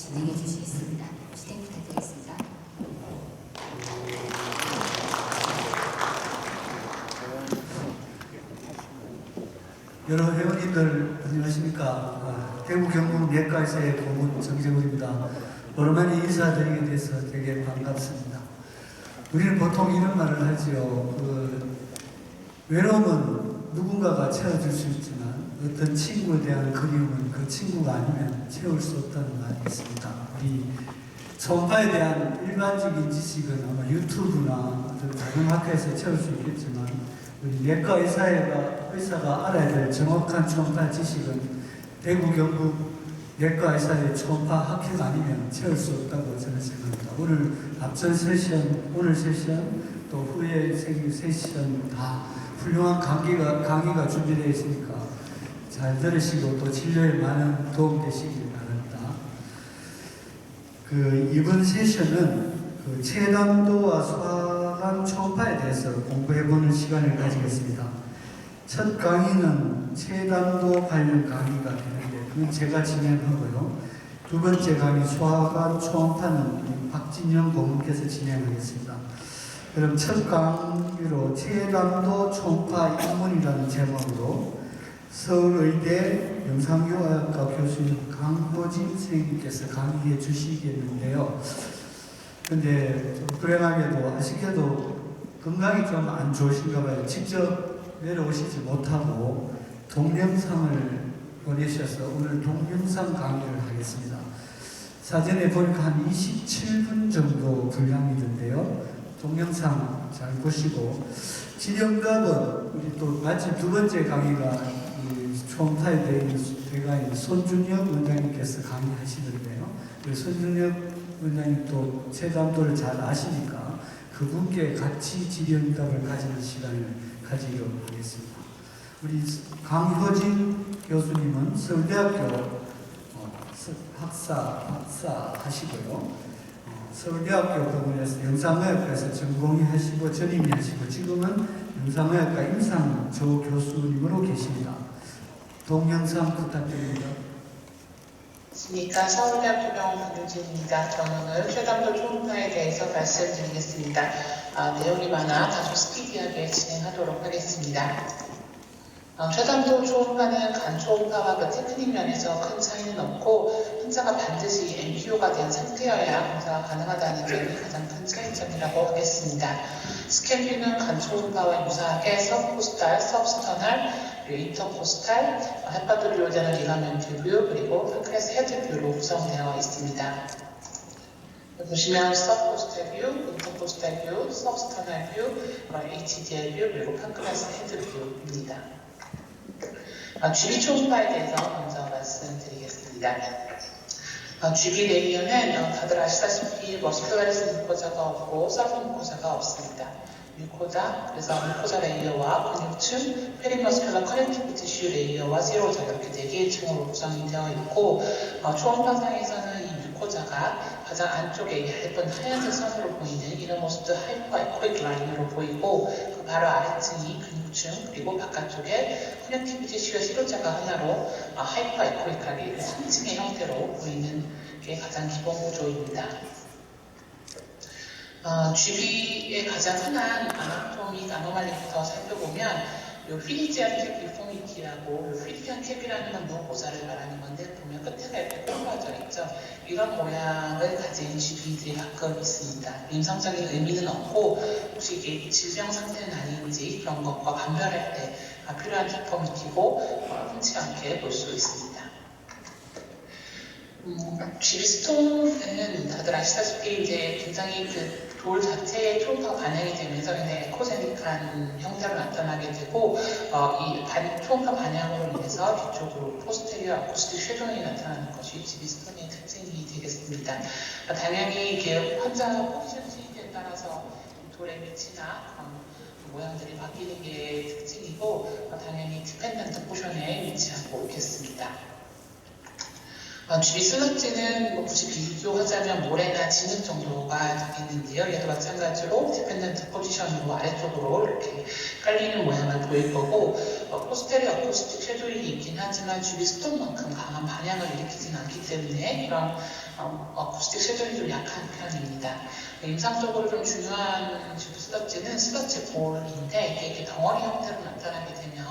진행해 주시겠습니다. 진행 부탁드리겠습니다. 여러 회원님들 안녕하십니까. 대구 경북 내과의사의 고문 정재훈입니다. 오랜만에 인사드리게 돼서 되게 반갑습니다. 우리는 보통 이런 말을 하지요. 외로움은 누군가가 채워줄 수 있지만 어떤 친구에 대한 그리움은 그 친구가 아니면 채울 수 없다는 말이 있습니다. 우리 초음파에 대한 일반적인 지식은 아마 유튜브나 다른 학교에서 채울 수 있겠지만 우리 내과 의사가 알아야 될 정확한 초음파 지식은 대구 경북 내과 의사의 초음파 학회가 아니면 채울 수 없다고 저는 생각합니다. 오늘 앞전 세션, 오늘 세션, 또 후에 세션 다 훌륭한 강의가 준비되어 있으니까 잘 들으시고 또 진료에 많은 도움 되시길 바랍니다. 이번 세션은 체감도와 소화관 초음파에 대해서 공부해보는 시간을 가지겠습니다. 첫 강의는 체감도 관련 강의가 되는데 그건 제가 진행하고요. 두 번째 강의 소화관 초음파는 박진영 고문께서 진행하겠습니다. 그럼 첫 강의로 체감도 초음파 입문이라는 제목으로 서울의대 영상교학과 교수님 강호진 선생님께서 강의해 주시겠는데요. 근데 좀 불행하게도 아쉽게도 건강이 좀 안 좋으신가 봐요. 직접 내려오시지 못하고 동영상을 보내셔서 오늘 동영상 강의를 하겠습니다. 사전에 보니까 한 27분 정도 분량이던데요. 동영상 잘 보시고 진영갑은 우리 또 마침 두 번째 강의가 초음파에 대한 손준혁 원장님께서 강의하시는데요. 손준혁 원장님 또 체감도를 잘 아시니까 그분께 같이 질의응답을 가지는 시간을 가지려고 하겠습니다. 우리 강효진 교수님은 서울대학교 박사 하시고요. 서울대학교 부문에서 영상의학과에서 전공의 하시고 전임의 하시고 지금은 영상의학과 임상조 교수님으로 계십니다. 동영상 부탁드립니다. 안녕하십니까. 서울대학교 병원 김유진입니다. 저는 오늘 체감도 초음파에 대해서 말씀드리겠습니다. 내용이 많아 다소 스피디하게 진행하도록 하겠습니다. 체감도 초음파는 간 초음파와 그 테크닉 면에서 큰 차이는 없고 환자가 반드시 MPO가 된 상태여야 검사가 가능하다는 점이 가장 큰 차이점이라고 하겠습니다. 스캔뷰는 간 초음파와 유사하게 서브코스탈, 서브스터널, 인터코스탈, 헤파토리오제널 리가멘트 뷰, 그리고 판크레스 헤드 뷰로 구성되어 있습니다. 보시면 서브코스탈 뷰, 인터코스탈 뷰, 서브스터널 뷰, HDL 뷰, 그리고 판크레스 헤드 뷰입니다. GB 초음파에 대해서 먼저 말씀드리겠습니다. GB 레이어는 다들 아시다시피 머스큘러리스 뮤코자가 없고 서브 뮤코자가 없습니다. 뮤코자, 그래서 뮤코자 레이어와 근육층, 페리머스큘러 커넥티브 티슈 레이어와 세로자 이렇게 4개의 층으로 구성이 되어 있고 초음파상에서는 이 뮤코자가 가장 안쪽에 얇은 하얀색 선으로 보이는 이런 모습도 하이퍼 에코익 라인으로 보이고 그 바로 아래층이 근육층 그리고 바깥쪽에 커넥티브 티슈의 세로자가 하나로 하이퍼 에코익하게 3층의 형태로 보이는 게 가장 기본 구조입니다. GB의 가장 흔한 아나토믹 아노말리부터 살펴보면 휘리지안 캡 디포미티라고 휘리지안 캡이라는 건 모자를 말하는 건데 보면 끝에가 이렇게 꼽아져 있죠. 이런 모양을 가진 GB들이 가끔 있습니다. 임상적인 의미는 없고 혹시 이게 질병 상태는 아닌지 그런 것과 감별할 때 필요한 디포미티고 흔치 않게 볼 수 있습니다. GB 스톤은 다들 아시다시피 이제 굉장히 돌 자체의 초음파 반영이 되면서 굉장히 에코제닉한 형태로 나타나게 되고 이 초음파 반영으로 인해서 뒤쪽으로 포스테리어 아쿠스틱 쉐도잉이 나타나는 것이 GB 스톤의 특징이 되겠습니다. 당연히 이게 환자 포지션 체인지에 따라서 돌의 위치나 모양들이 바뀌는 게 특징이고 당연히 디펜던트 포션에 위치하고 있겠습니다. GP 슬러지는 뭐 굳이 비교하자면 모래나 진흙 정도가 되겠는데요. 얘도 마찬가지로 디펜던트 포지션으로 아래쪽으로 이렇게 깔리는 모양을 보일 거고, 포스테리 어쿠스틱 쉐도잉이 있긴 하지만 GP 스톤만큼 강한 반향을 일으키진 않기 때문에 이런 어쿠스틱 쉐도잉이 좀 약한 편입니다. 임상적으로 좀 중요한 GP 슬러지는 슬러지 볼인데 이게 이렇게 덩어리 형태로 나타나게 되면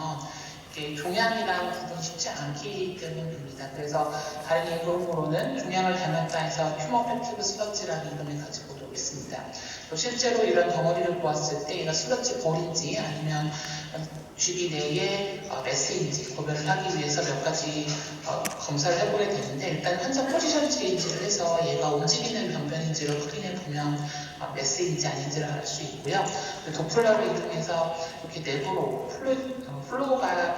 이게 종양이랑 구분이 쉽지 않기 때문입니다. 그래서 다른 이름으로는 종양을 닮았다 해서 큐머팩티브 슬러지라는 이름을 가지고도 있습니다. 또 실제로 이런 덩어리를 보았을 때 이가 슬러지 볼인지 아니면 GP 내에 매스인지 구별을 하기 위해서 몇 가지 검사를 해보게 되는데, 일단 환자 포지션 체인지를 해서 얘가 움직이는 병변인지를 확인해보면 매스인지 아닌지를 알 수 있고요. 도플러를 이용해서 이렇게 내부로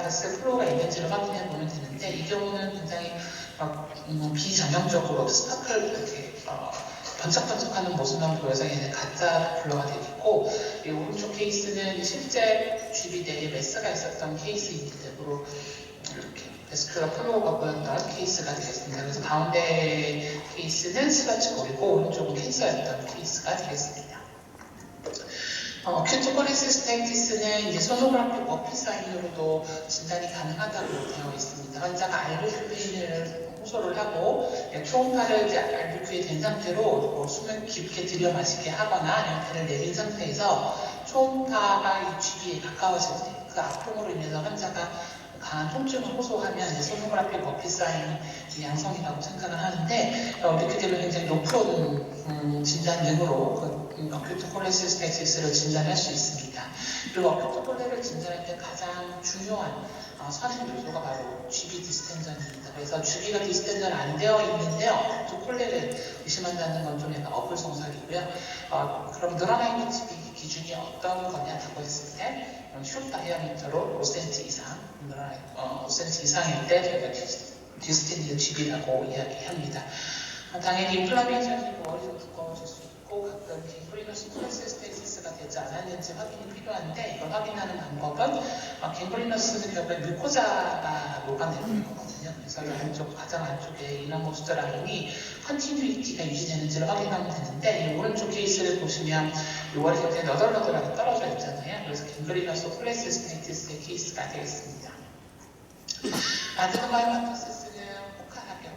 베스 플로우가 있는지를 확인해보면 되는데, 이 경우는 굉장히 비전형적으로 스파클 이렇게 번쩍번쩍하는 모습만 보여서 얘는 가짜 도플러가 되겠고, 이 오른쪽 케이스는 실제 GP 내에 매스가 있었던 케이스이기 때문에 이렇게 베스큘러 플로우가 보였던 케이스가 되겠습니다. 그래서 가운데 케이스는 슬러지볼이고 오른쪽은 캔서였던 케이스가 되겠습니다. 큐토콜리시스테이티스는 이제 소노그래피 워피 사인으로도 진단이 가능하다고 되어 있습니다. 환자가 알루프인을 호소를 하고 초음파를 이제 알루프에 된 상태로 숨을 깊게 들여 마시게 하거나 아니면 배를 내린 상태에서 초음파가 이 GB에 가까워질 때 그 아픔으로 인해서 환자가 강한 통증을 호소하면 이제 소노그래피 워피 사인이 양성이라고 생각을 하는데, 이렇게 되면 굉장히 높은 진단 능으로 어큐토콜레시스테이티스를 진단할 수 있습니다. 그리고 어큐토콜레를 진단할 때 가장 중요한 선행 요소가 바로 GB 디스텐전입니다. 그래서 GB가 디스텐전 안 되어 있는데 어큐토콜레를 의심한다는 건 좀 약간 어불성설이고요. 그럼 늘어나 있는 GB 기준이 어떤 거냐라고 했을 때 숏 다이아미터로 5cm 이상, 5cm 이상일 때 저희가 디스텐디드 GB라고 이야기합니다. 당연히 인플라메이션이 머리도 두꺼워질 수 있고 가끔 갱글리너스 콜레시스테이시스가 되지 않았는지 확인이 필요한데, 이걸 확인하는 방법은 갱글리너스는 결국에 뮤코자가 녹아내리는 거거든요. 그래서 이 안쪽, 가장 안쪽에 이너모스터 라인이 컨티뉴이티가 유지되는지를 확인하면 되는데, 이 오른쪽 케이스를 보시면 이 월이 굉장히 너덜너덜하게 떨어져 있잖아요. 그래서 갱글리너스 콜레시스테이시스의 케이스가 되겠습니다. 아데노마이마토시스는 혹한하게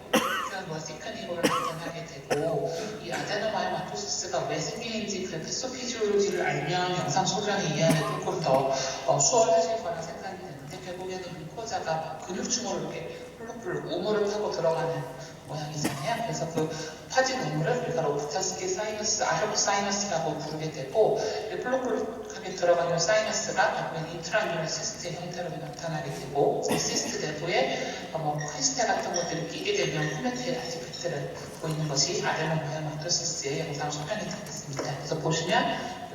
머시크니고를 나타나게 되고, 이 아데노마이마토시스가 왜 생기는지 그 패소피지올로지를 알면 영상 소장의 이해하는 조금 더 수월하실 거라 생각이 드는데, 결국에는 뮤코자가 근육층으로 이렇게 뿔룩뿔룩 우물을 타고 들어가는 모양이잖아요. 그래서 그 파진 우물을 우리가 로프타스키 사이너스, 아르크 사이너스라고 부르게 되고, 뿔룩뿔룩하게 들어가는 사이너스가 결국엔 인트라뮤럴 시스트 형태로 나타나게 되고, 이 시스트 내부에 크리스테 같은 것들이 끼게 되면 코멘트의 아티팩트를 보이는 것이 아데노마이마토시스의 영상 소견이 되겠습니다. 그래서 보시면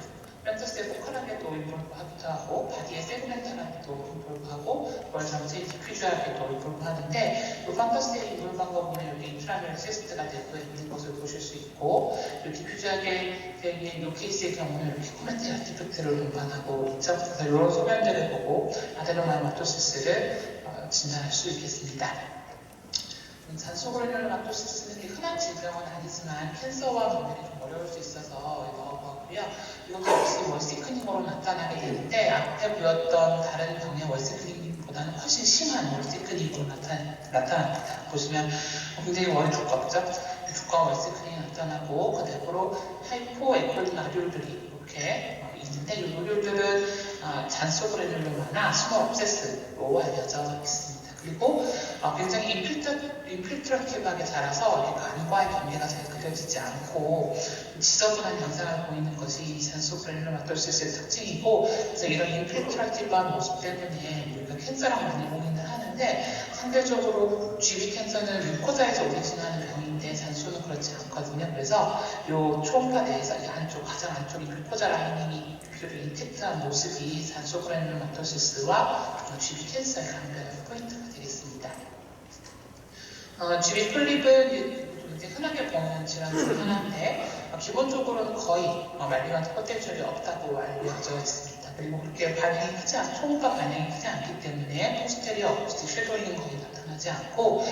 펜터스에 포컬하게도 인볼브하기도 하고, 바디에 세그멘탈하게도 인볼브하고, 월 전체에 디퓨저하게도 인볼브하는데, 이 판터스에 인볼브한 거 보면 여기 인트라뮤럴 시스트가 내부에 있는 것을 보실 수 있고, 이 디퓨저하게 된 이 케이스의 경우는 이렇게 코멘트의 아티팩트를 운반하고 있죠. 그래서 이런 소견들을 보고 아데노마이마토시스를 진단할 수 있겠습니다. 잔소그레놀마토시스는 흔한 질병은 아니지만 캔서와 분별이 좀 어려울 수 있어서 이거 보고요. 이것도 역시 월시크닝으로 나타나게 되는데, 앞에 보였던 다른 병의 월시크닝보다는 훨씬 심한 월시크닝으로 나타납니다. 보시면 굉장히 월이 두껍죠? 두꺼운 월시크닝이 나타나고, 그 내부로 하이포 에콜린 아듈들이 이렇게 있는데, 이 아듈들은 잔소그레놀마나 스몰 옵세스로 알려져 있습니다. 그리고 굉장히 인필트라티브하게 자라서 간과의 경계가 잘 그려지지 않고 지저분한 현상을 보이는 것이 잔소그레놀마토시스의 특징이고, 그래서 이런 인필트라티브한 모습 때문에 우리가 캔서랑 많이 고민을 하는데, 상대적으로 GB 캔서는 뮤코자에서 오리진하는 병인데 잔소는 그렇지 않거든요. 그래서 이 초음파 내에서 이 안쪽, 가장 안쪽이 뮤코자 라이닝이 비교적 인텍트한 모습이 잔소그레놀마토시스와 GB 캔서의 감별의 포인트가 되겠습니다. GB 폴립은 이제 흔하게 보는 질환 중 하나인데, 기본적으로는 거의 말리한테 포텐셜이 없다고 알려져 있습니다. 그리고 그렇게 반응이 크지 초음파 반응이 크지 않기 때문에 포스테리어 어쿠스틱 쉐도잉은 거의 나타나지 나타나지 않고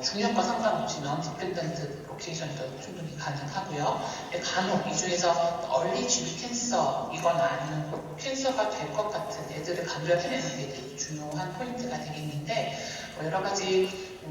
중력과 상관없이 non-dependent 로케이션도 충분히 가능하고요. 간혹 이 중에서 early GB 캔서이거나 아니면 캔서가 될 것 같은 애들을 감별해내는 게 중요한 포인트가 되겠는데 여러 가지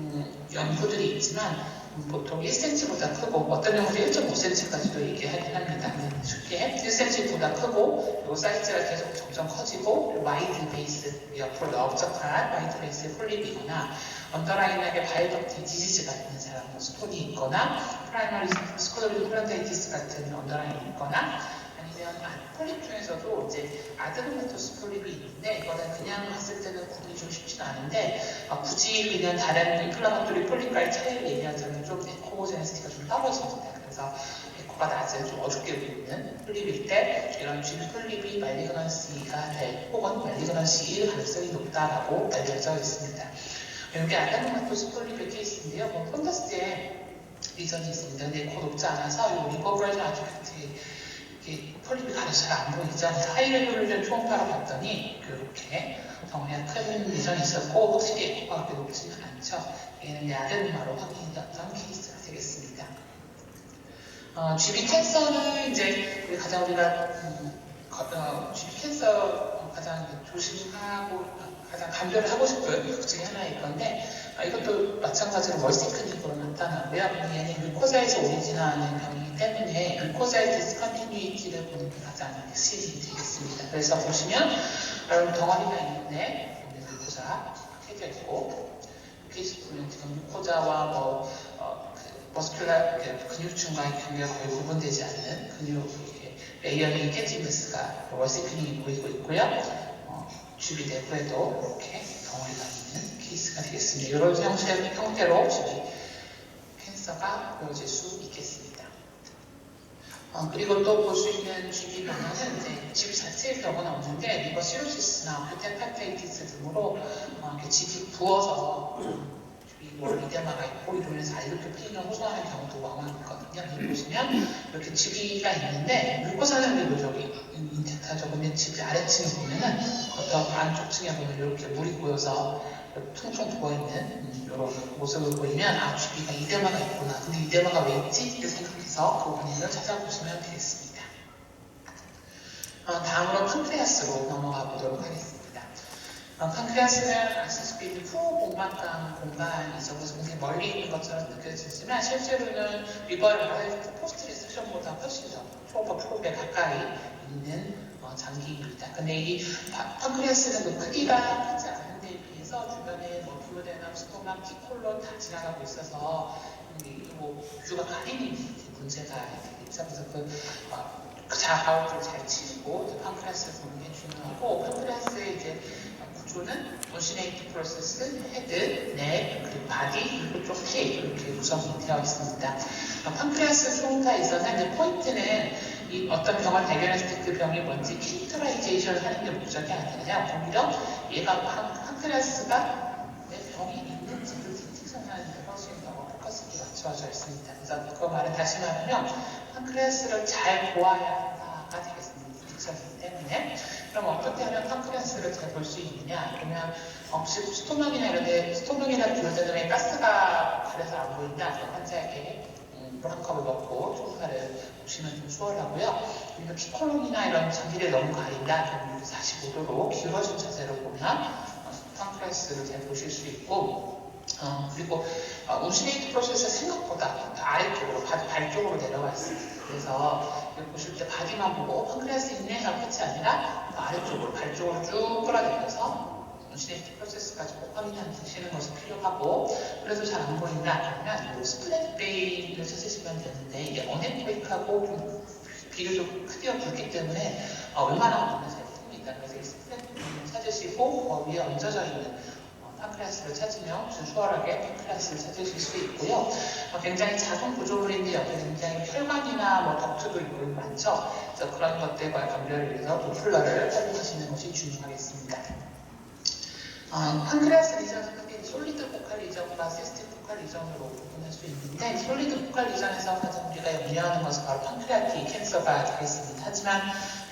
연구들이 있지만 보통 1cm보다 크고 어떤 경우는 1.5cm까지도 얘기하긴 합니다. 쉽게 1cm보다 크고 그리고 사이즈가 계속 점점 커지고 와이드 베이스 옆으로 넓적한 와이드 베이스의 폴립이거나 언더라인하게 바이오덕티 디지즈가 있는 사람, 스톤이 있거나 프라이머리 스코더리 플란테이티스 같은 언더라인이 있거나 아니면 폴립 중에서도 이제 아드eno마토스 폴립이 있는데 이거는 그냥 봤을 때는 구분이 좀 쉽지는 않은데 굳이 그냥 다른 인플라마토리 폴립과의 차이를 얘기하자면 좀 에코제네시티가 좀 떨어집니다. 그래서 에코가 낮은 좀 어둡게 보이는 폴립일 때 이런 G 폴립이 말리그넌시가 될 혹은 말리그넌시일 가능성이 높다라고 알려져 있습니다. 여기 아드eno마토스 폴립의 케이스인데요. 폰더스에 리전이 있습니다. 근데 에코 높지 않아서 이 리버브레이션 아티팩트에 폴립이 가려서 잘 안 보이죠. 하이레졸루션 초음파로 봤더니 이렇게 덩어리가 큰 리전이 있었고 확실히 에코가 그렇게 높지는 않죠. 얘는 아데노마로 확인됐던 케이스가 되겠습니다. GB 캔서는 이제 가장 우리가 GB 캔서 가장 조심하고 가장 감별을 하고 싶은 그 중에 하나일 건데 이것도 마찬가지로 월시크닉으로 나타나고요. 얘는 뮤코자에서 오리진하는 병이기 때문에 뮤코자의 디스컨티뉴이티를 보는 게 가장 핵심이 되겠습니다. 그래서 보시면 여러분 덩어리가 있는데 뮤코자 해져 있고 케이스 보면 지금 뮤코자와 머스큘라 근육층과의 경계가 거의 구분되지 않는 근육 레이어링이 깨진 메스가 월시크닉이 보이고 있고요. GB 내부에도 이렇게 덩어리가 있는 케이스가 되겠습니다. 이런 형태로 GB 캔서가 보여질 수 있겠습니다. 그리고 또 볼 수 있는 GB 병은 이제 GB 자체의 병은 없는데 리버 시로시스나 뷰텐파테이티스 등으로 이렇게 GB 부어서 이데마가 있고 이로 인해서 이렇게 페인을 호소하는 경우도 왕왕 있거든요. 여기 보시면 이렇게 GB가 있는데 뮤코사는 묘적이 인텐타죠. 근데 GB 아래층에 보면은 어떤 안쪽 층에 보면 이렇게 물이 고여서 퉁퉁 부어있는 이런 모습을 보이면 GB가 이데마가 있구나. 근데 이데마가 왜 있지? 이렇게 생각해서 그 원인을 찾아보시면 되겠습니다. 다음으로 판크레아스로 넘어가 보도록 하겠습니다. 판크레아스는 아시다시피 후공막강 공간이죠. 그래서 굉장히 멀리 있는 것처럼 느껴지지만 실제로는 리버럴 포스트 리섹션보다 훨씬 더 초음파 프로에 가까이 있는 장기입니다. 근데 이 판크레아스는 그 크기가 크지 않은 데에 비해서 주변에 듀오데남, 스토막, 티콜론 다 지나가고 있어서 뷰가 가리는 문제가 있죠. 그래서 좌우를 잘 치고 판크레아스를 보는 게 중요하고 판크레아스의 이제 구조는 온시네이트 프로세스, 헤드, 넥, 그리고 바디, 그리고 쪽지 이렇게 구성이 되어 있습니다. 판크레아스 초음파에서는 이제 포인트는 이 어떤 병을 발견했을 때 그 병이 뭔지 캐릭터라이제이션을 하는 게 목적이 아니라 오히려 얘가 판크레아스가 내 병이 있는지를 디텍션하는 데 훨씬 더 포커스가 맞춰져 있습니다. 그래서 그 말은 다시 말하면 판크레아스를 잘 보아야 한다가 되겠습니다. 디텍션이기 때문에. 그럼 어떻게 하면 판크레아스를 잘 볼 수 있느냐? 그러면 혹시 스토막이나 이런 데 스토막이나 듀오데넘에 가스가 가려서 안 보인다. 그럼 환자에게 한 컵을 먹고 초음파를 보시면 좀 수월하고요. 그리고 피콜론이나 이런 장기를 너무 가린다. 그럼 45도로 기울어진 자세로 보면 판크레아스를 잘 보실 수 있고 그리고 온시네이트 프로세스가 생각보다 아래쪽으로 발 쪽으로 내려와 있습니다. 그래서 보실 때 바디만 보고 판크레아스 있네 하고 끝이 아니라 아래쪽으로 발 쪽으로 쭉 끌어내려서 온시네이트 프로세스까지 꼭 확인하시는 것이 필요하고 그래도 잘 안 보인다 그러면 스플랫 베이를 찾으시면 되는데 이게 어네코익하고 좀 비교적 크기가 굵기 때문에 웬만하면 보면 잘 듭니다. 그래서 이 스플랫 베이를 찾으시고 위에 얹어져 있는 판크레아스를 찾으면 수월하게 판크레아스를 찾으실 수 있고요. 굉장히 작은 구조물인데 여기 굉장히 혈관이나 덕트도 있고 많죠. 그래서 그런 것들과 연결을 위해서 도플러를 활용하시는 것이 중요하겠습니다. 판크레아스 리전은 크게 솔리드 포칼 리전과 시스템 포칼 리전으로 구분할 수 있는데 솔리드 포칼 리전에서 가장 우리가 염려하는 것은 바로 판크레아틱 캔서가 되겠습니다. 하지만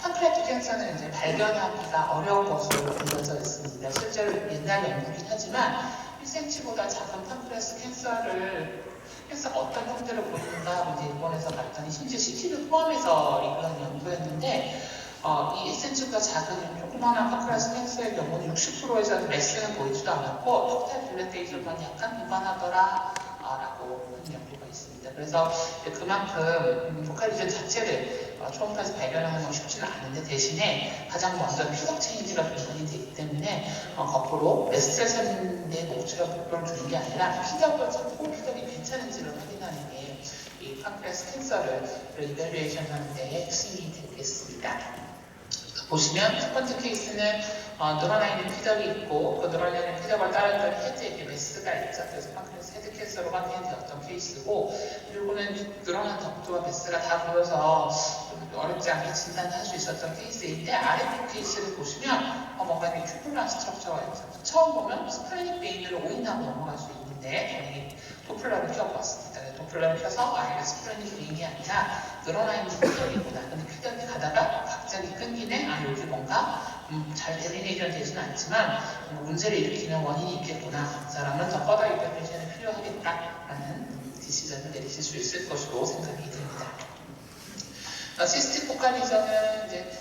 판크레아틱 캔서는 이제 발견하기가 어려운 것으로 알려져 있습니다. 실제로 옛날 연구긴 하지만 1cm보다 작은 판크레아스 캔서가 어떤 형태를 보이는가 이제 일본에서 봤더니 심지어 CT를 포함해서 이런 연구였는데 이 1cm보다 작은 조그마한 판크레아스 캔서의 경우는 60%에서 매스는 보이지도 않았고 토탈 딜레테이션만 약간 미만하더라 라고 하는 연구가 있습니다. 그래서 그만큼 포칼 리전 자체를 초음파에서 발견하는 건 쉽지는 않은데 대신에 가장 먼저 피덕 체인지가 분산이 되기 때문에 거꾸로 메스텔산의 목적으로 목표를 두는 게 아니라 피덕을 찾고 피덕이 괜찮은지를 확인하는 게 이 판크레아스 캔서를 이벨리에이션 하는 데 핵심이 되겠습니다. 보시면 첫 번째 케이스는 늘어나 있는 피덕이 있고 그 늘어나 있는 피덕을 따랐던 헤드에 메스가 있죠. 그래서 판크레아스 헤드 캔서로 확인되었던 케이스고 그리고는 늘어난 덕트와 메스가 다 보여서 좀 어렵지 않게 진단할 수 있었던 케이스인데 아래쪽 케이스를 보시면 뭔가 이렇게 큐플란 스트럭처가 있죠. 처음 보면 스플래닉 베인으로 오인하고 넘어갈 수 있는데 도플러를 켜보았습니다. 도플러를 켜서 이게 스플래닉 베인이 아니라 늘어나 있는 피덕이구나. 근데 피덕이 가다가 갑자기 끊기네. 여기 뭔가 잘 데리네이션 되지는 않지만 문제를 일으키는 원인이 있겠구나. 그 사람은 더 퍼더 이벨리에이션이 필요하겠다라는 디시전을 내리실 수 있을 것으로 생각이 됩니다. 시스틱 포칼리전은 이제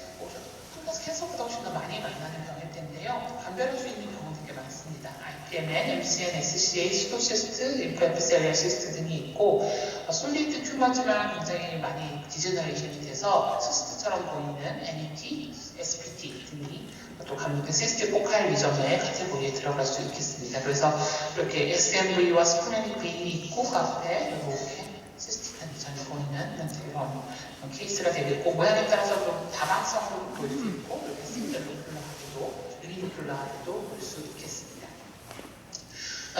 캔서보다 훨씬 더 많이 만나는 병일 텐데요. 감별할 수 있는 병은 되게 많습니다. IPMN, MCN, SCA, 시토시스트, 림프에피셀리아 시스트 등이 있고 솔리드 튜머지만 굉장히 많이 디제너레이션이 돼서 시스트처럼 보이는 NET, SPT 등이 또 감독된 시스틱 포칼 리전의 카테고리에 들어갈 수 있겠습니다. 그래서 이렇게 SMV와 스플래닉 베인이 있고 그 앞에 이렇게 시스틱한 리전이 보이는 그런 케이스가 되겠고 모양에 따라서 좀 다방성으로 보일 수 있고 이렇게 싱글루플라하게도 유니루플라하게도 볼 수 있겠습니다.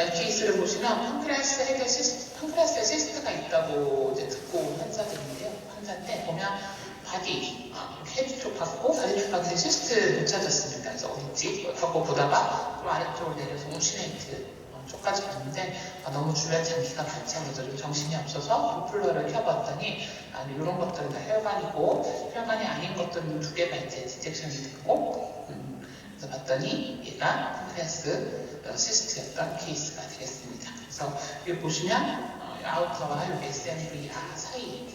이 케이스를 보시면 판크레아스에 시스트가 있다고 이제 듣고 온 환자인데 보면 바디 헤드 쪽 받고 바디 쪽 받는데 시스트 못 찾았습니다. 그래서 어딘지 하고 보다가 좀 아래쪽으로 내려서 오시네이트 쪽까지 봤는데 너무 주변 장기가 같이 하면서 좀 정신이 없어서 도플러를 켜봤더니 이런 것들은 다 혈관이고 혈관이 아닌 것들은 두 개가 이제 디텍션이 됐고 그래서 봤더니 얘가 판크레아스 시스트였던 케이스가 되겠습니다. 그래서 여기 보시면 아우터와 여기 SMVR 사이에 이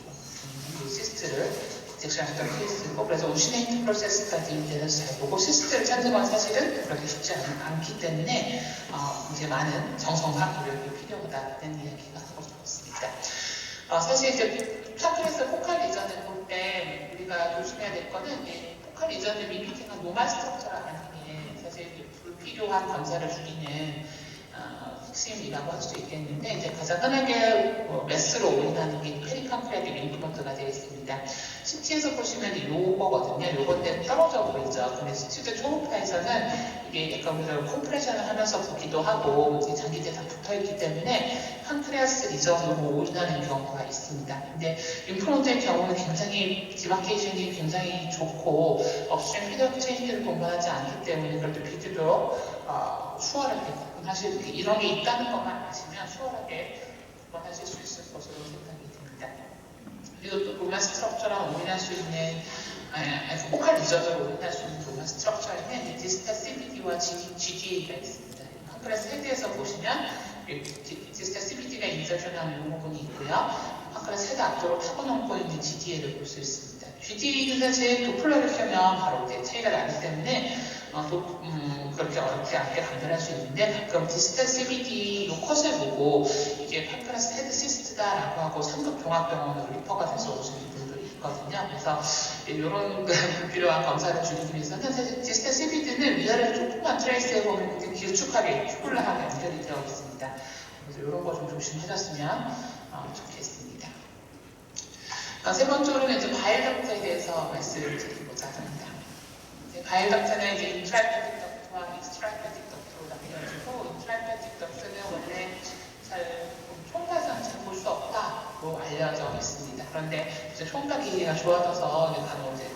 시스트를 디텍션했던 케이스고 그래서 오시네이트 프로세스까지 대해서 잘 보고 시스트를 찾는 건 사실은 그렇게 쉽지 않기 때문에 이제 많은 정성과 노력이 필요하다는 이야기가 하고 싶습니다. 사실 이제 판크레아스 포칼 리전을 볼 때 우리가 조심해야 될 거는 포칼 리전을 미미팅한 노멀 스트럭처를 아는 게 사실 불필요한 검사를 줄이는 핵심이라고 할 수 있겠는데 이제 가장 흔하게 메스로 오인하는 게 페리칸크레아틱 림프노드가 되겠습니다. CT에서 보시면 요거거든요. 요건데 떨어져 보이죠. 근데 실제 초음파에서는 이게 약간 우리가 컴프레션을 하면서 보기도 하고 장기들이 다 붙어있기 때문에 판크레아스 리전으로 오인하는 경우가 있습니다. 근데 림프노드의 경우는 굉장히 디마케이션이 굉장히 좋고 업스트림 피드백 체인지를 동반하지 않기 때문에 그것도 비교적 수월하게 사실 이런 게 있다는 것만 아시면 수월하게 구분하실 수 있을 것으로 생각이 듭니다. 그리고 또 로마 스트럭처랑 오인할 수 있는 포칼 리전으로 오인할 수 있는 로마 스트럭처에는 디스탈 CBD와 GDA가 있습니다. 판크레아스 헤드에서 보시면 디스탈 CBD가 인서션하는 부분이 있고요. 판크레아스 헤드 앞쪽으로 타고 넘고 있는 GDA를 볼 수 있습니다. GDA는 사실 도플러를 켜면 바로 이제 차이가 나기 때문에 그렇게 어렵지 않게 감별할 수 있는데 가끔 디스탈 CBD 요 컷을 보고 이게 판크레아스 헤드 시스트다라고 하고 상급 종합병원으로 리퍼가 돼서 오시는 분들이 있거든요. 그래서 이런 불필요한 검사를 줄이기 위해서는 사실 디스탈 CBD는 위아래로 조금만 트레이스해 보면 굉장히 길쭉하게 큐블라하게 연결이 되어 있습니다. 그래서 이런 거 좀 조심하셨으면 좋겠습니다. 세 번째로는 이제 바이오덕트에 대해서 말씀을 드리고자 합니다. 바이오덕트는 이제 인트라이페틱 덕트와 익스트라이페틱 덕트로 나뉘어지고 인트라이페틱 덕트는 원래 잘 초음파에서는 잘 볼 수 없다고 알려져 있습니다. 그런데 이제 초음파 기계가 좋아져서 간혹 이제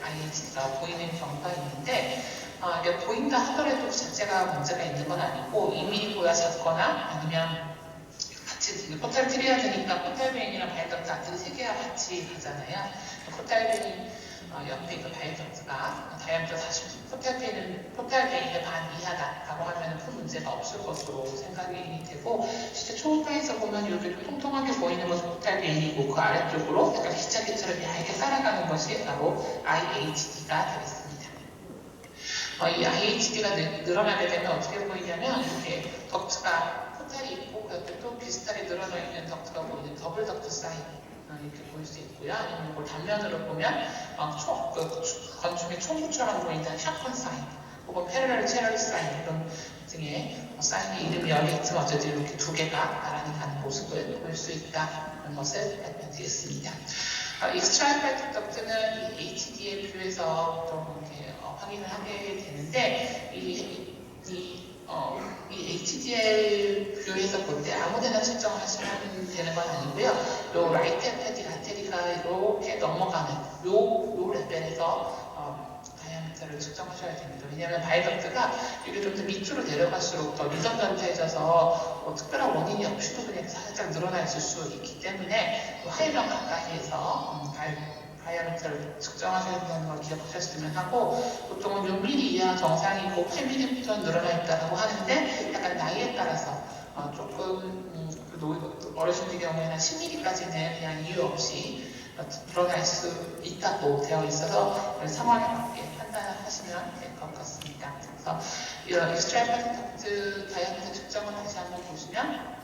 IH가 보이는 경우가 있는데 이게 보인다 하더라도 그 자체가 문제가 있는 건 아니고 2mm보다 작거나 아니면 같이 포탈 트리아드니까 포탈베인이랑 바이오덕트 아트리 세 개가 같이 가잖아요. 포탈베인 옆에 그 바이오덕트가 다이아미터 40, 포탈베인의 반 이하다라고 하면 큰 문제가 없을 것으로 생각이 되고, 실제 초음파에서 보면 여기 좀 통통하게 보이는 것이 포탈베인이고, 그 아래쪽으로 약간 기차기처럼 얇게 따라가는 것이 바로 IHD가 되겠습니다. 이 IHD가 늘어나게 되면 어떻게 보이냐면, 이렇게 덕트가 포탈이 있고, 그 옆에 또 비슷하게 늘어나 있는 덕트가 보이는 더블 덕트 사인. 이렇게 보일 수 있고요. 아니면 이걸 단면으로 보면 건축의 총구처럼 보이는 샷건 사인, 혹은 패러럴 체럴 사인 이런 등의 사인의 이름이 여기 있지만 어쨌든 이렇게 두 개가 나란히 가는 모습을 보일 수 있다는 것을 말씀드리겠습니다. 익스트라이팔틱 덕트는 이 HD의 뷰에서 좀 이렇게 확인을 하게 되는데 이 HDL 뷰에서 볼 때 아무데나 측정을 하시면 되는 건 아니고요. 요 라이트 패디 아테리가 이렇게 넘어가는 요 레벨에서 다이아미터를 측정하셔야 됩니다. 왜냐하면 바이덕트가 이게 좀 더 밑으로 내려갈수록 더 미전전태해져서 특별한 원인이 없이도 그냥 살짝 늘어나 있을 수 있기 때문에 하이런 가까이에서 다이아미터를 측정하셔야 된다는 걸 기억하셨으면 하고, 보통은 6mm 이하 정상이고 8mm 늘어나 있다고 하는데 약간 나이에 따라서 조금 어르신들 경우에는 10mm까지는 그냥 이유 없이 늘어날 수 있다고 되어 있어서 상황에 맞게 판단하시면 될 것 같습니다. 그래서 이런 익스트라이팔틱 덕트 다이아미터 측정을 다시 한번 보시면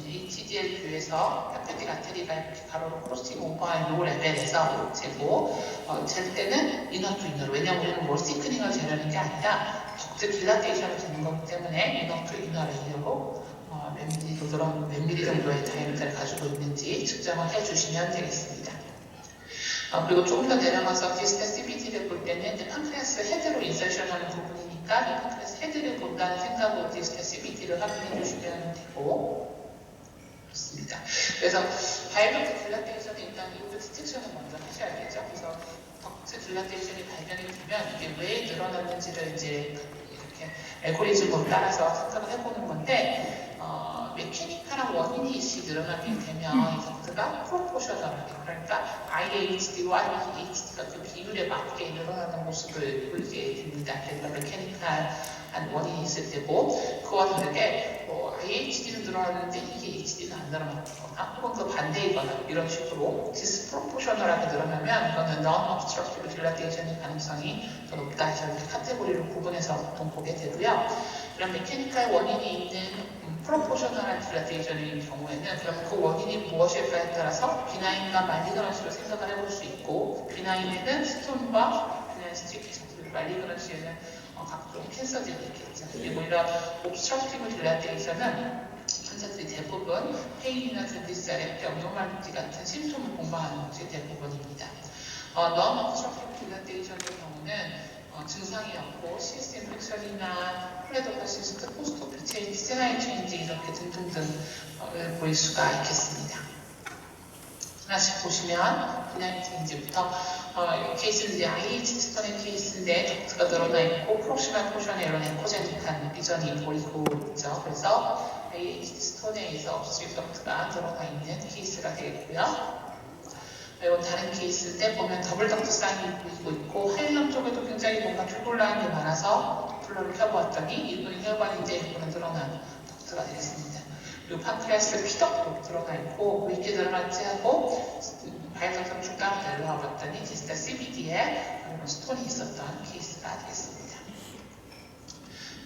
HDL 뷰에서 헤파틱 아테리가 이렇게 가로로 크로싱 오버한 요 레벨에서 재고 잴 때는 이너 투 이너로, 왜냐하면 우리는 뭘 시크닝을 재려는 게 아니라 덕트 딜라테이션을 재는 거기 때문에 이너 투 이너 레이어로 몇 미리 정도의 다이아미터를 가지고 있는지 측정을 해주시면 되겠습니다. 그리고 조금 더 내려가서 디스텐시비티를 볼 때는 이제 판크레아스 헤드로 인서션하는 부분이니까 이 판크레아스 헤드를 본다는 생각으로 디스텐시비티를 확인해 주시면 되고, 그렇습니다. 그래서 바이오덕트 딜라테이션은 일단 이것도 디텍션을 먼저 하셔야겠죠. 그래서 덕트 딜라테이션이 발견이 되면 이게 왜 늘어났는지를 이제 이렇게 알고리즘으로 따라서 생각을 해보는 건데, 메케니컬한 원인이 있이 늘어나게 되면 이 덕트가 프로포셔널하게, 그러니까 IHD와 EHD가 그 비율에 맞게 늘어나는 모습을 보이게 됩니다. 그래서 메케니컬한 원인이 있을 때고, 그와 다르게 IHD는 늘어나는데 EHD는 안 늘어나거나 혹은 그 반대이거나 이런 식으로 디스프로포셔널하게 늘어나면 이거는 non-obstructive dilatation의 가능성이 더 높다 해서 이렇게 카테고리로 구분해서 보통 보게 되고요. 이런 메케니컬 원인이 있는 프로포셔널한 딜라테이션의 경우에는 그럼 그 원인이 무엇일까에 따라서 비나인과 말리그런시로 생각을 해볼 수 있고, 비나인에는 스톤과 비나인 스틱, 말리그런시에는 각종 캔서들이 있겠죠. 그리고 이런 옵스트럭티브 딜라테이션은 환자들이 대부분 페인이나 든디살의 병동말루티 같은 심통을 공부하는 것이 대부분입니다. non-obstructive 딜라테이션의 경우는 증상이 없고 CSM 프랙션이나 플레도파시스트, 포스트오프 체인지, 세나이 체인지 이렇게 등등등 보일 수가 있겠습니다. 하나씩 보시면 그냥 이제부터 케이스는 이제 IH 스톤의 케이스인데 덕트가 늘어나 있고 프록시말 포션에 이런 에코제닉한 리전이 보이고 있죠. 그래서 IH 스톤에 의해서 업스트림 덕트가 늘어나 있는 케이스가 되겠고요. 그리고 다른 케이스인데 보면 더블 덕트 사인이 보이고 있고, 하일럼 쪽에도 굉장히 뭔가 튜블러한 게 많아서 플러를 켜보았더니 일부는 혈관인데 일부는 늘어난 덕트가 되겠습니다. 그리고 판크레아스 피덕도 드러나 있고, 왜 이렇게 드러났지 하고 바이오덕트 중간으로 내려와 봤더니 디스탈 CBD에 스톤이 있었던 케이스가 되겠습니다.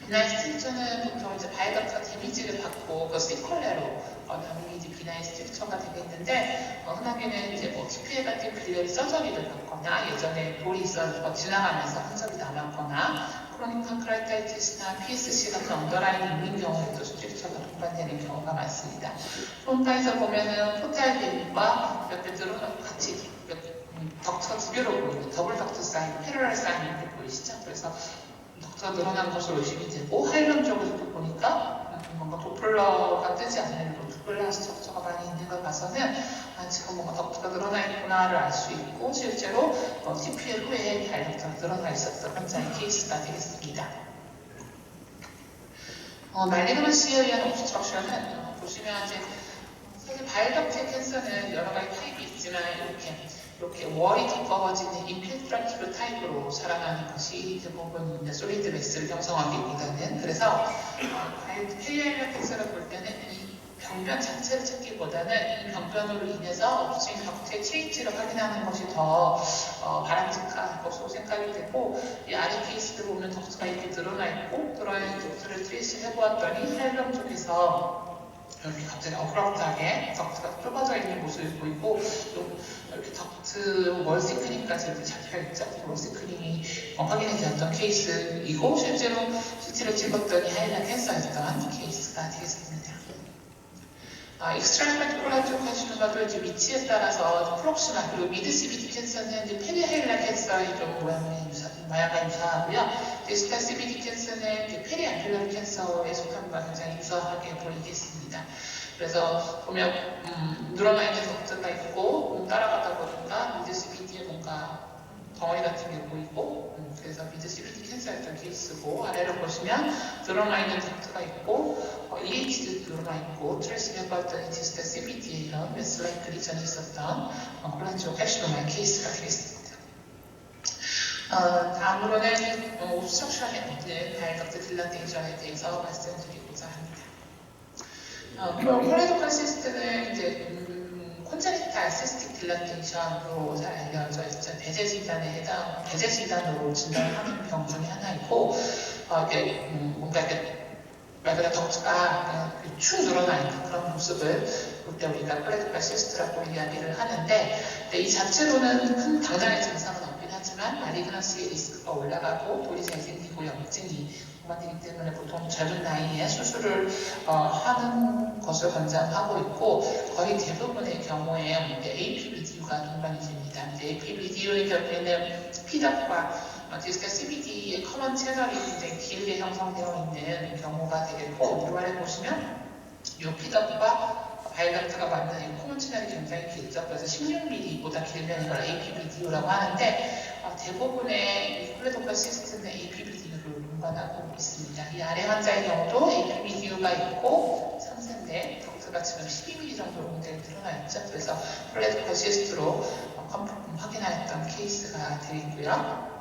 비나인 스트릭처는 보통 이제 바이오덕트가 데미지를 받고 그 시컬레로 남은 이제 비나인 스트릭처가 되겠는데, 흔하게는 이제 TPA 같은 클리어리 서저리를 받거나 예전에 돌이 지나가면서 흔적이 남았거나 크로닉 판크레아타이티스나 PSC 같은 언더라인 있는 경우에도 스트릭처가 동반되는 경우가 많습니다. 폰파에서 보면은 포탈빈과 옆에 들어오는 같이 덕트가 두 개로 보이고 더블 덕트 사인, 패러럴 사인 이렇게 보이시죠? 그래서 덕트가 늘어난 것으로 의심이 되고, 하일럼 쪽에서도 보니까 뭔가 도플러가 뜨지 않는 도플러 스트럭처가 많이 있는 걸 봐서는 지금 뭔가 덕트가 늘어나 있구나를 알 수 있고, 실제로 TPL 후에 바이오덕트가 늘어나 있었던 환자의 케이스가 되겠습니다. 말리그런시에 의한 옵스트럭션은 보시면 이제 사실 바이오덕트의 캔서는 여러 가지 타입이 있지만 이렇게 이렇게 월이 두꺼워지는 인필트라티브 타입으로 자라나는 것이 대부분 솔리드 매스를 형성하기보다는 그래서 페리알리아 캔서를 볼 때는 이 병변 자체를 찾기보다는 이 병변으로 인해서 업스트림 덕트의 체인지를 확인하는 것이 더 바람직한 것으로 생각이 되고 이 아래 케이스를 보면 덕트가 이렇게 늘어나 있고 늘어있는 덕트를 트레이스 해보았더니 하이럼 쪽에서 이렇게 갑자기 어그럽트하게 덕트가 좁아져 있는 모습이 보이고 또 이렇게 덕트 월시크닝까지 이렇게 잡혀있죠. 월시크닝이 확인이 되었던 케이스이고 실제로 CT를 찍었더니 하이라 캔서였던 케이스가 되겠습니다. 익스트라이먼트 콜라이트 하시는 것도 이제 위치에 따라서 프록시마 그리고 미드 CBD 캔서는 이제 페리하일라 캔서의 좀 모양과 유사하고요. 디스탈 CBD 캔서는 이제 페리알뷸러 캔서에 속함과 굉장히 유사하게 보이겠습니다. 그래서 보면 늘어나 있는 덕트가 있고 따라가다 보니까 미드 CBD에 뭔가 덩어리 같은 게 보이고 그래서 미드 CBD 캔서였던 케이스고 아래로 보시면 늘어나 있는 덕트가 있고 EH도 늘어나 있고 트레이스를 해봤더니 디스탈 CBD에 이런 웨스라이크 리전이 있었던 그런 쪽 핵심의 케이스가 되겠습니다. 다음으로는 옵스트럭션에 있는 바이덕트 딜라테이션에 대해서 말씀드리고자 합니다. 콜레도컬 시스트는 이제 콘제니탈 시스틱 딜라테이션으로 잘 알려져 있죠. 배제 진단으로 진단하는 병 중에 하나이고 이게 뭔가 이렇게 말 그대로 덕트가 축 늘어나 있는 그런 모습을 볼 때 우리가 콜레도컬 시스트라고 이야기를 하는데 이 자체로는 큰 당장의 증상은 없긴 하지만 마리그넌시의 리스크가 올라가고 돌이 잘 생기고 염증이 만들기 때문에 보통 젊은 나이에 수술을 하는 것을 권장하고 있고 거의 대부분의 경우에 APBDU가 동반이 됩니다. APBDU의 경우에는 피덕과 디스탈 CBD의 커먼 채널이 굉장히 길게 형성되어 있는 경우가 되겠고 이 아래 보시면 이 피덕과 바이덕트가 맞는 이 커먼 채널이 굉장히 길죠. 그래서 16mm보다 길면 이걸 APBDU라고 하는데 대부분의 이 콜레도컬 시스템은 APBDU를 동반하고 있습니다. 이 아래 환자의 경우도 APBDU가 있고 3세인데 덕트가 지금 12mm 정도로 굉장히 늘어나 있죠. 그래서 콜레도컬 시스트로 확인하였던 케이스가 되겠고요.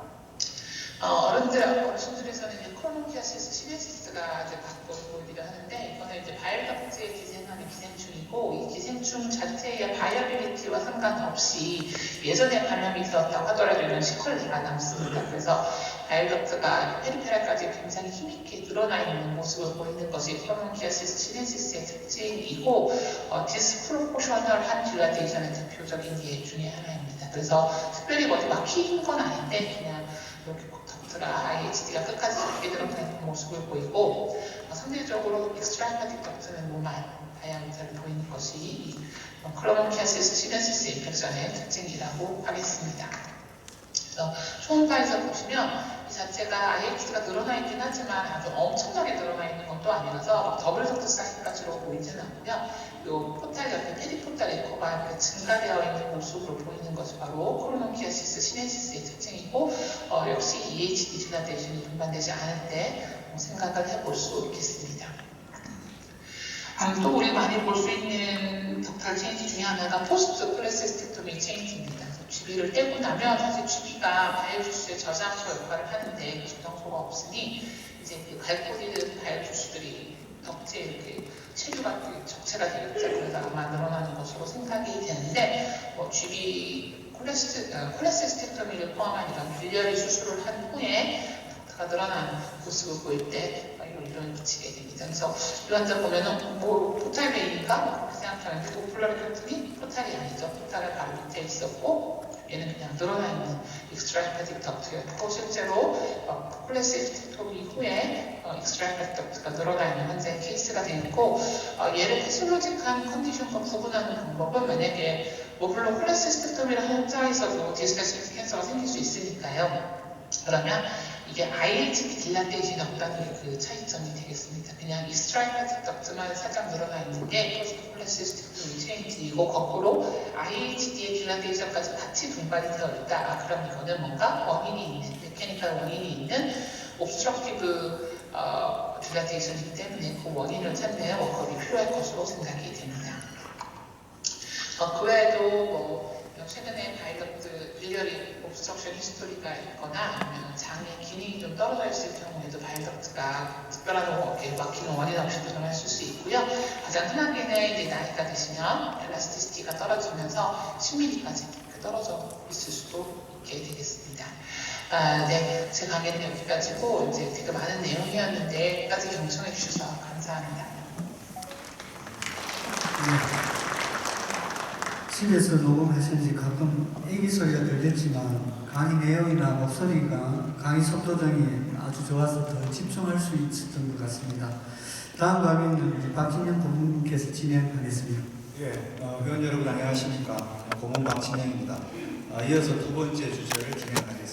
어르신들에서는 크로노키아시스 시네시스가 이제 갖고 보이기도 하는데 이거는 이제 바이오덕트에 기생하는 기생충이고 이 기생충 자체의 바이어빌리티와 상관없이 예전에 감염이 되었다고 하더라도 이런 시퀄레가 남습니다. 그래서 바이오덕트가 페리페랄까지 굉장히 힘있게 늘어나 있는 모습을 보이는 것이 크로노키아시스 시네시스의 특징이고 디스프로포셔널한 딜라테이션의 대표적인 예 중에 하나입니다. 그래서 특별히 어디 막힌 건 아닌데 그냥 이렇게 덕트가 IHD가 끝까지 잡게 들어가 있는 모습을 보이고 상대적으로 익스트라이파틱 덕트는 몸안 다양성을 보이는 것이 크로노키아시스 시네시스 인펙션의 특징이라고 하겠습니다. 그래서 초음파에서 보시면 이 자체가 IHD가 늘어나 있긴 하지만 아주 엄청나게 늘어나 있는 것도 아니라서 더블 덕트 사이즈까지로 보이지는 않고요. 이 포탈 옆에 페리포탈 에코가 이렇게 증가되어 있는 모습으로 보이는 것이 바로 크로노키아시스 시네시스의 특징이고 역시 EHD 딜라테이션이 동반되지 않을 때 생각을 해볼 수 있겠습니다. 또 우리 많이 볼 수 있는 덕탈 체인지 중에 하나가 포스트 콜레시스텍토미 체인지입니다. 주비를 떼고 나면 사실 주비가 바이오주스의 저장소 역할을 하는데 저장소가 없으니 이제 그 갈고리는 바이오주스들이 덕지에 이렇게 체류가 적체가 되겠죠. 그래서 아마 늘어나는 것으로 생각이 되는데 주비 콜레시스텍토미를 포함한 이런 빌리어리 수술을 한 후에 덕트가 늘어나는 모습을 보일 때 이런 미치게 됩니다. 그래서 이 환자 보면은 포탈 베이니까 그렇게 생각하는데 오플러를 켰더니 포탈이 아니죠. 포탈은 바로 밑에 있었고 얘는 그냥 늘어나 있는 익스트라이파틱 덕트였고 실제로 콜레시스텍토미 후에 익스트라이파틱 덕트가 늘어나 있는 환자의 케이스가 되었고 얘를 피시올로직한 컨디션과 구분하는 방법은 만약에 물론 콜레시스텍토미를 한 환자에서도 디스패시픽 캔서가 생길 수 있으니까요. 그러면 이게 IHD 딜라테이션이 없다는 그 차이점이 되겠습니다. 그냥 익스트라이파틱 덕트만 살짝 늘어나 있는 게 콜레시스텍토미 체인지이고 거꾸로 IHD의 딜라테이션까지 같이 분발이 되어 있다. 그럼 이거는 뭔가 원인이 있는, 메케니컬 원인이 있는 옵스트럭티브 딜라테이션이기 때문에 그 원인을 찾는 워크업이 필요할 것으로 생각이 됩니다. 그 외에도 최근에 바이덕트 빌리어리 옵스트럭션 히스토리가 있거나 아니면 장의 기능이 좀 떨어져 있을 경우에도 바이덕트가 특별한 막히는 원인 없이 드러났을 수 있고요. 가장 흔하게는 이제 나이가 드시면 엘라스티시티가 떨어지면서 10mm까지 떨어져 있을 수도 있게 되겠습니다. 네, 제 강의는 여기까지고 이제 되게 많은 내용이었는데 끝까지 경청해 주셔서 감사합니다. 집에서 녹음하시는지 가끔 애기 소리가 들렸지만 강의 내용이나 목소리가 강의 속도 등이 아주 좋아서 더 집중할 수 있었던 것 같습니다. 다음 강의는 우리 박진영 본부님께서 진행하겠습니다. 예, 회원 여러분 안녕하십니까. 고문 박진영입니다. 이어서 두 번째 주제를 진행하겠습니다.